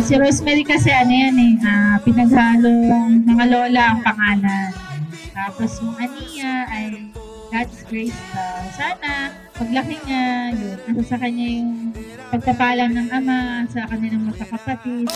Si Rosemary kasi ano yan eh, pinaghalong mga lola ang pangalan. Tapos yung Ania ay God's grace daw. Sana, paglaki niya, yun, nasa sa kanya yung pagpapalang ng ama sa kanilang magkakapatid.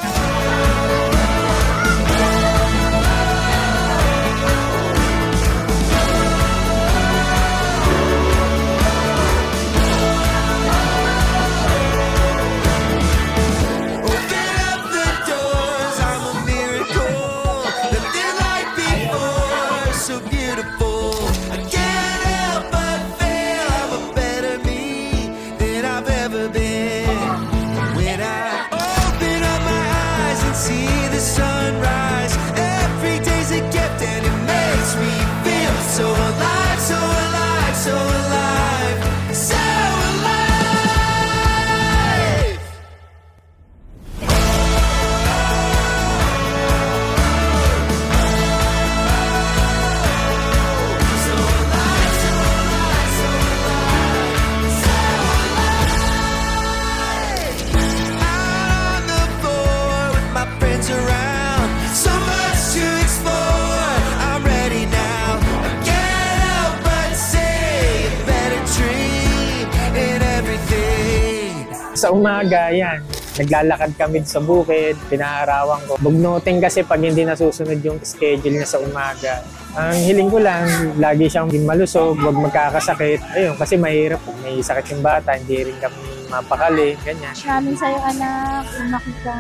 Sa umaga, yan. Naglalakad kami sa bukid, pinaarawan ko. Bugnutin kasi pag hindi nasusunod yung schedule niya sa umaga. Ang hiling ko lang, lagi siyang malusog, huwag magkakasakit. Ayun, kasi mahirap. May sakit yung bata, hindi rin kami mapakali, ganyan. Maraming sa'yo anak, lumaki ka,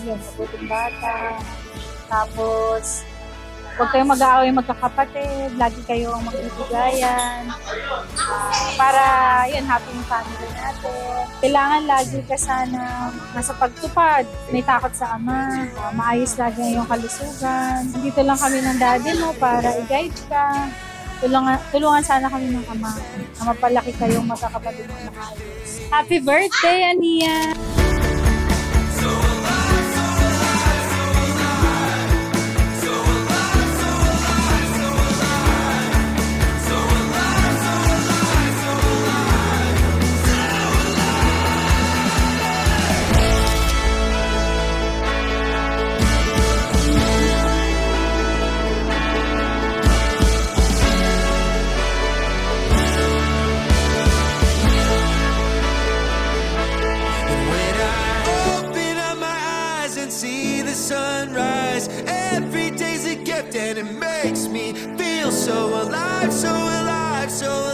yun, mabuting bata. Tapos, huwag kayong mag-aaway magkakapatid, lagi kayong magbibigayan. Para, yun, happy yung family natin. Kailangan lagi ka sana nasa pagtupad. May takot sa ama, maayos lagi yung kalusugan. Dito lang kami ng daddy mo para i-guide ka. Tulungan sana kami ng ama na mapalaki kayong magkakapatid na maayos. Happy birthday, Ania! Sunrise, every day's a gift and it makes me feel so alive, so alive, so alive.